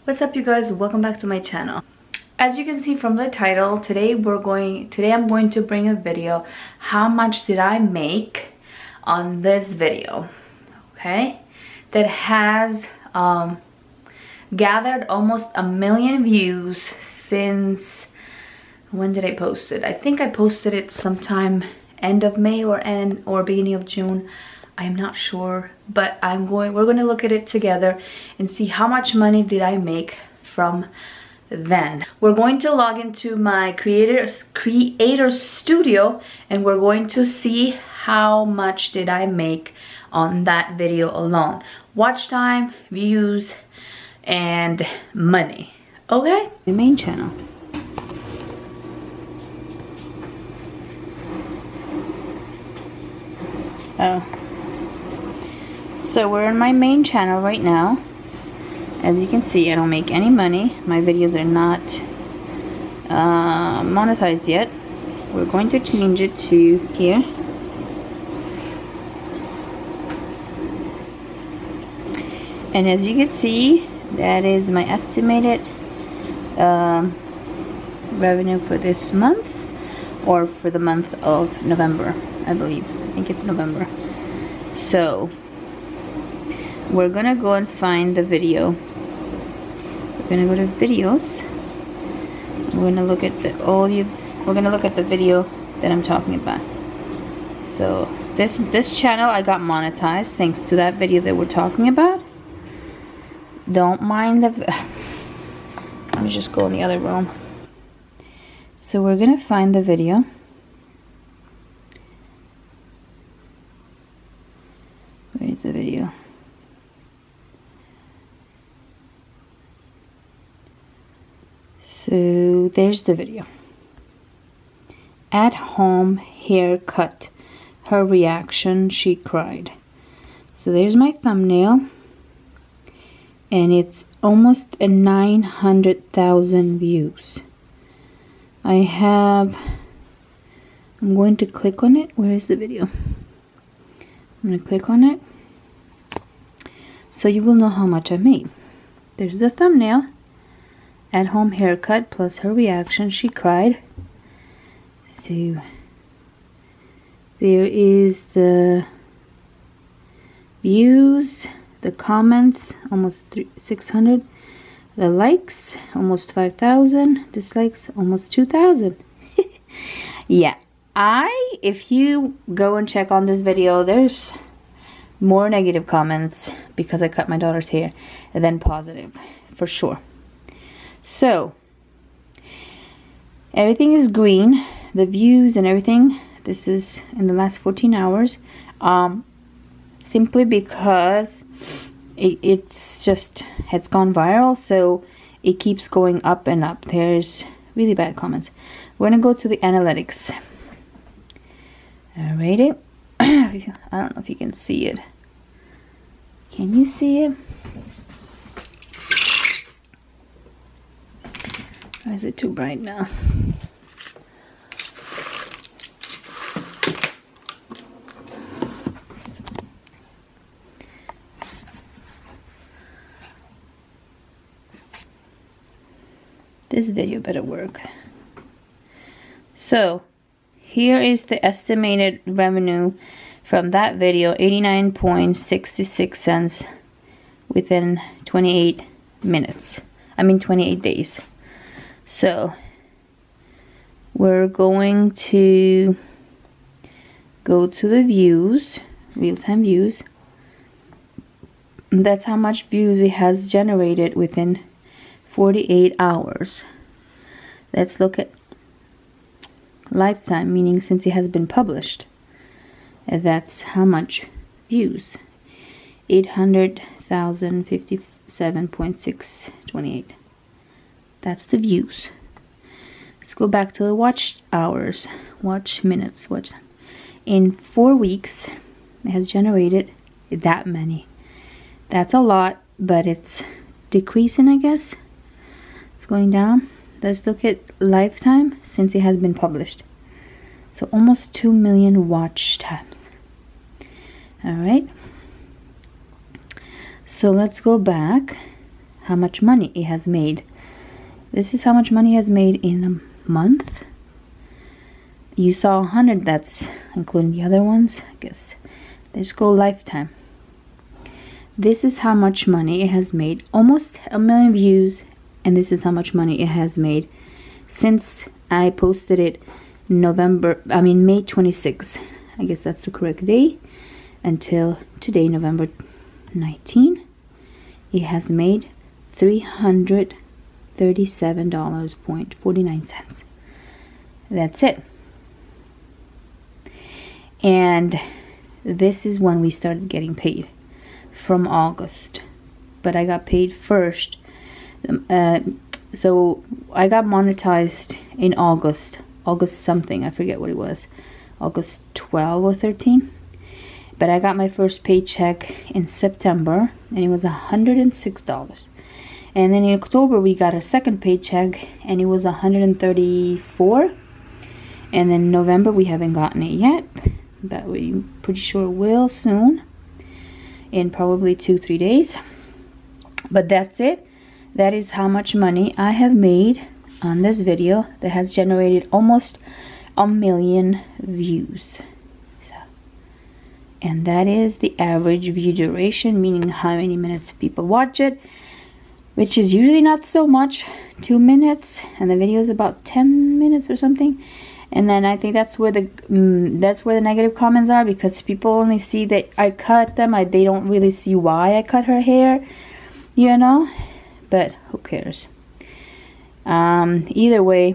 What's up, you guys? Welcome back to my channel. As you can see from the title, today I'm going to bring a video. How much did I make on this video? Okay, that has gathered almost 1 million views since, when did I post it? I think I posted it sometime end of May or beginning of June. I'm not sure, but we're going to look at it together and see how much money did I make from then. We're going to log into my creator studio and we're going to see how much did I make on that video alone. Watch time, views, and money. Okay? The main channel. Oh. So we're in my main channel right now. As you can see, I don't make any money. My videos are not monetized yet. We're going to change it to here. And as you can see, that is my estimated revenue for this month, or for the month of November, I believe. I think it's November. So we're gonna go and find the video. We're gonna go to videos. We're gonna look at the video that I'm talking about. So this channel I got monetized thanks to that video that we're talking about. Don't mind let me just go in the other room. So we're gonna find the video. Where is the video? So there's the video. At home haircut. Her reaction, she cried. So there's my thumbnail. And it's almost 900,000 views. I'm going to click on it. Where is the video? I'm going to click on it. So you will know how much I made. There's the thumbnail. At home haircut plus her reaction, she cried. So there is the views, the comments, almost 600, the likes, almost 5,000, dislikes, almost 2,000. Yeah, if you go and check on this video, there's more negative comments because I cut my daughter's hair than positive, for sure. So everything is green, the views and everything. This is in the last 14 hours, simply because it's gone viral, so it keeps going up and up. There's really bad comments. We're gonna go to the analytics. Alrighty. I don't know if you can see it. Can you see it? Or is it too bright now? This video better work. So here is the estimated revenue from that video, 89.66 cents within 28 minutes. I mean 28 days. So we're going to go to the views, real-time views. And that's how much views it has generated within 48 hours. Let's look at lifetime, meaning since it has been published. And that's how much views. 800,057.628. That's the views. Let's go back to the watch hours, watch minutes, watch time. In 4 weeks, it has generated that many. That's a lot, but it's decreasing, I guess. It's going down. Let's look at lifetime since it has been published. So almost 2 million watch times. All right. So let's go back. how much money it has made. This is how much money it has made in a month. You saw 100, that's including the other ones, I guess. Let's go lifetime. This is how much money it has made. Almost 1 million views, and this is how much money it has made since I posted it May 26th. I guess that's the correct day. Until today, November 19, it has made $337.49. That's it. And this is when we started getting paid, from August. But I got paid first. So I got monetized in August something, I forget what it was, August 12 or 13. But I got my first paycheck in September, and it was $106. And then in October we got our second paycheck, and it was $134. And then in November we haven't gotten it yet, but we're pretty sure will soon, in probably 2-3 days. But that's it. That is how much money I have made on this video that has generated almost 1 million views. And that is the average view duration, meaning how many minutes people watch it, which is usually not so much, 2 minutes, and the video is about 10 minutes or something. And then I think that's where the negative comments are, because people only see that I cut them. They don't really see why I cut her hair, you know. But who cares? Either way,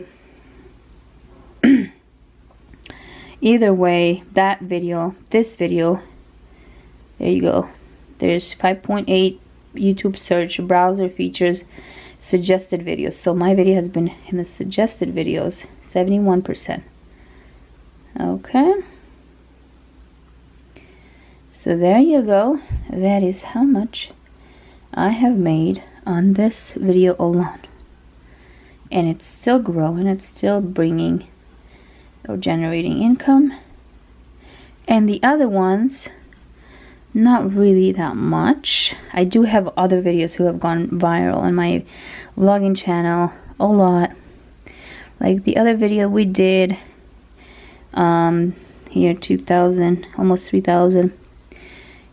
that video, this video, there you go. There's 5.8 YouTube search, browser features, suggested videos. So my video has been in the suggested videos, 71%. Okay. So there you go. That is how much I have made on this video alone. And it's still growing. It's still bringing or generating income. And the other ones, not really that much. I do have other videos who have gone viral on my vlogging channel a lot. Like the other video we did here, 2,000, almost 3,000.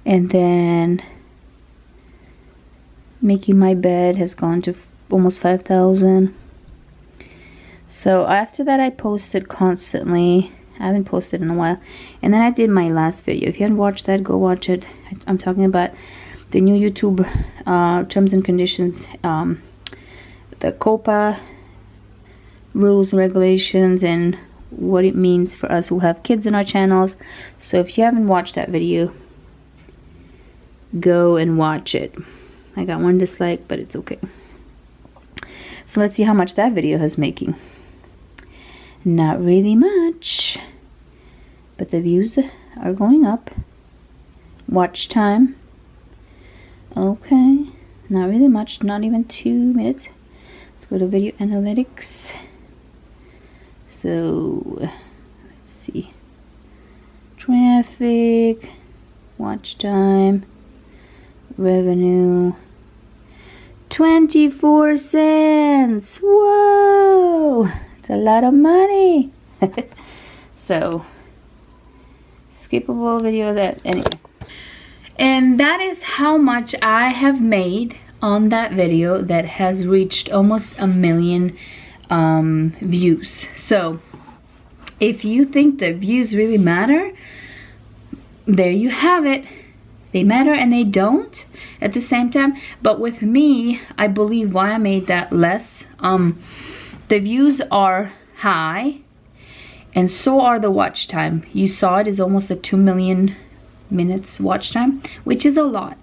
And then making my bed has gone to almost 5,000. So after that I posted constantly. I haven't posted in a while. And then I did my last video. If you haven't watched that, go watch it. I'm talking about the new YouTube terms and conditions, the COPA rules and regulations, and what it means for us who have kids in our channels. So if you haven't watched that video, go and watch it. I got 1 dislike, but it's okay. So let's see how much that video is making. Not really much, but the views are going up. Watch time, okay, not really much, not even 2 minutes. Let's go to video analytics. So let's see, traffic, watch time, revenue, 24 cents. Whoa, it's a lot of money. So skippable video, that anyway. And that is how much I have made on that video that has reached almost 1 million views. So if you think that views really matter, there you have it. They matter and they don't at the same time. But with me, I believe why I made that less. The views are high, and so are the watch time. You saw it is almost a 2 million minutes watch time, which is a lot.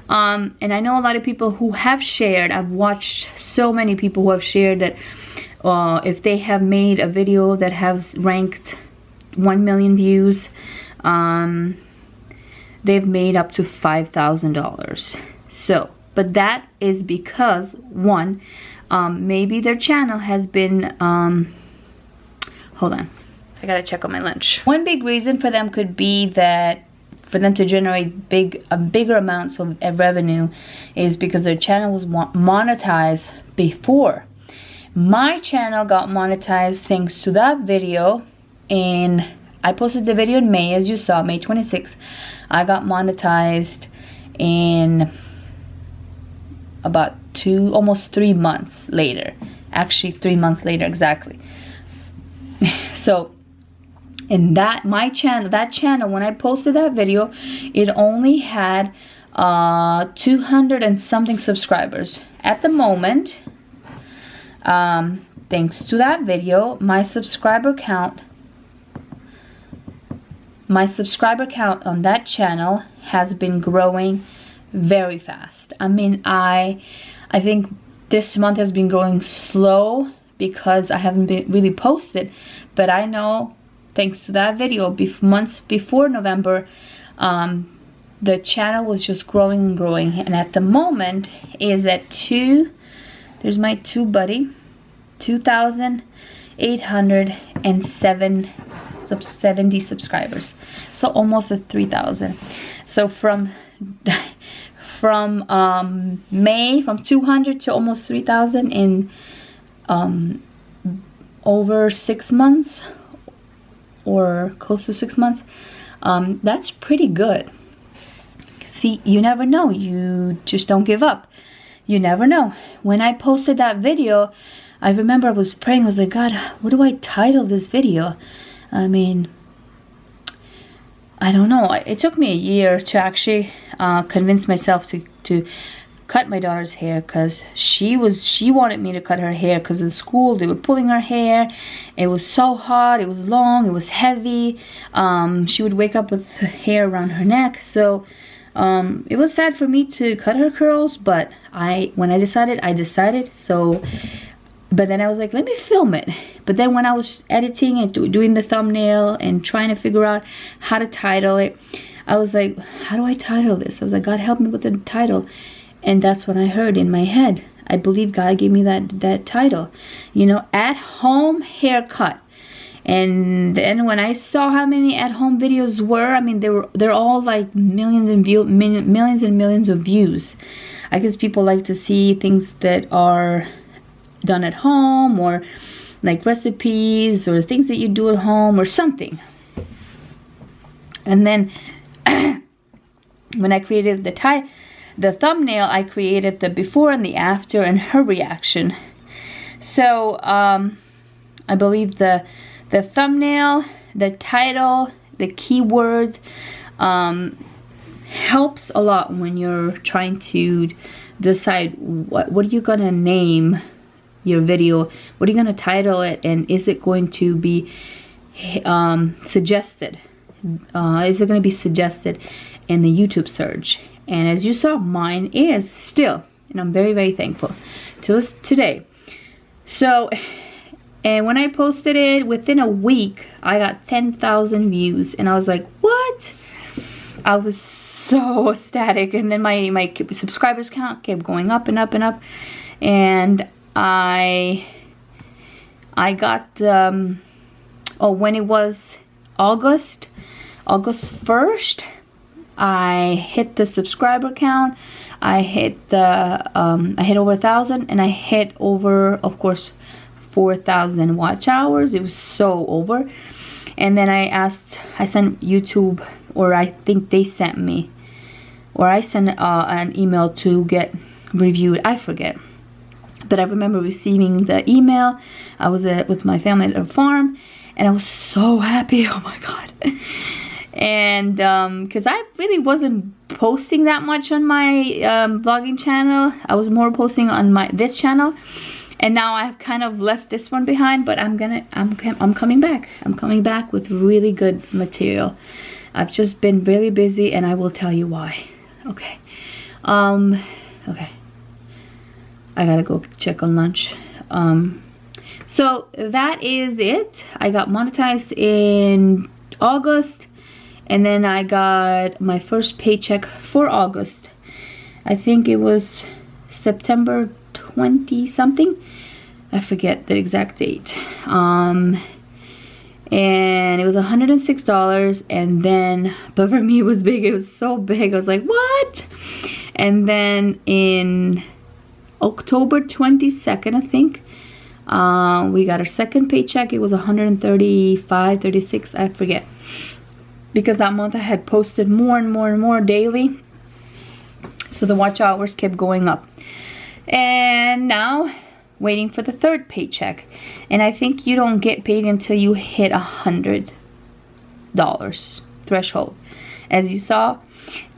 And I know a lot of people who have shared. I've watched so many people who have shared that if they have made a video that has ranked 1 million views, they've made up to $5,000. So, but that is because, one, maybe their channel has been, hold on, I gotta check on my lunch. One big reason for them could be that for them to generate bigger amounts of revenue is because their channel was monetized before. My channel got monetized thanks to that video, and I posted the video in May, as you saw, May 26th. I got monetized in about almost 3 months later. Actually 3 months later exactly. So, and that channel, when I posted that video, it only had 200 and something subscribers. At the moment, thanks to that video, my subscriber count on that channel has been growing very fast. I mean, I think this month has been growing slow because I haven't been really posted, but I know thanks to that video, months before November, the channel was just growing and growing, and at the moment is at there's my buddy, 2,870 subscribers, so almost at 3,000. So from May, from 200 to almost 3,000 in over 6 months, or close to 6 months. That's pretty good. See, you never know. You just don't give up. You never know. When I posted that video, I remember I was praying. I was like, God, what do I title this video? I mean, I don't know. It took me a year to actually convince myself to cut my daughter's hair, because she wanted me to cut her hair because in school they were pulling her hair. It was so hot, it was long, it was heavy. She would wake up with hair around her neck, so it was sad for me to cut her curls, but when I decided. So but then I was like, let me film it. But then when I was editing and doing the thumbnail and trying to figure out how to title it, I was like, how do I title this? I was like, God, help me with the title. And that's what I heard in my head. I believe God gave me that title, you know, at home haircut. And then when I saw how many at home videos were, I mean, they're all like millions and millions of views. I guess people like to see things that are done at home, or like recipes, or things that you do at home, or something. And then when I created the thumbnail, I created the before and the after and her reaction. So I believe the thumbnail, the title, the keyword helps a lot when you're trying to decide what are you gonna name your video, what are you gonna title it, and is it going to be suggested? Is it going to be suggested in the YouTube search? And as you saw, mine is still, and I'm very, very thankful to today. So, and when I posted it, within a week, I got 10,000 views, and I was like, what? I was so ecstatic. And then my subscribers count kept going up and up and up, and I got when it was August 1st, I hit the subscriber count. I hit over 1,000, and I hit over, of course, 4,000 watch hours. It was so over. And then I sent YouTube, or I think they sent me, or I sent an email to get reviewed. I forget. But I remember receiving the email. I was with my family at a farm, and I was so happy. Oh my God. And because I really wasn't posting that much on my vlogging channel. I was more posting on this channel, and now I've kind of left this one behind. But I'm coming back. I'm coming back with really good material. I've just been really busy, and I will tell you why. Okay. Okay. I gotta go check on lunch. So that is it. I got monetized in August, and then I got my first paycheck for August. I think it was September 20 something. I forget the exact date. and it was $106. And then, but for me it was big. It was so big. I was like, what? And then in October 22nd, I think, we got our second paycheck. It was 135, 36, I forget, because that month I had posted more and more and more daily, so the watch hours kept going up. And now waiting for the third paycheck, and I think you don't get paid until you hit $100 threshold. As you saw,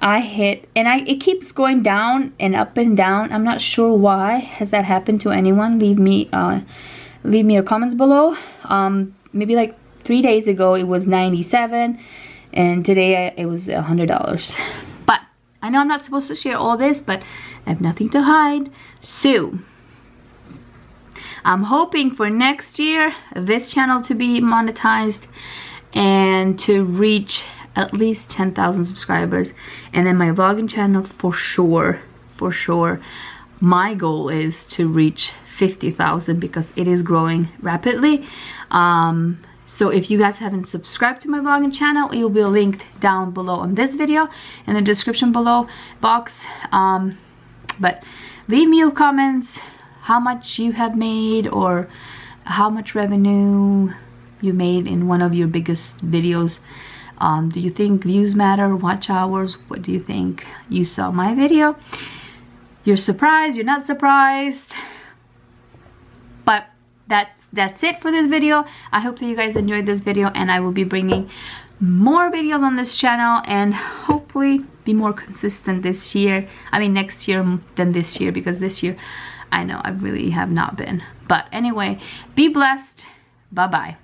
I hit, and it keeps going down and up and down. I'm not sure why. Has that happened to anyone? Leave me your comments below. Maybe like 3 days ago it was 97, and today it was $100. But I know I'm not supposed to share all this, but I have nothing to hide. So I'm hoping for next year this channel to be monetized and to reach at least 10,000 subscribers, and then my vlogging channel for sure. My goal is to reach 50,000 because it is growing rapidly. So if you guys haven't subscribed to my vlogging channel, it will be linked down below on this video in the description below box. But leave me your comments, how much you have made, or how much revenue you made in one of your biggest videos. Do you think views matter, watch hours? What do you think? You saw my video, you're surprised, you're not surprised, but that's it for this video. I hope that you guys enjoyed this video, and I will be bringing more videos on this channel and hopefully be more consistent this year. I mean next year than this year, because this year I know I really have not been. But anyway, be blessed. Bye.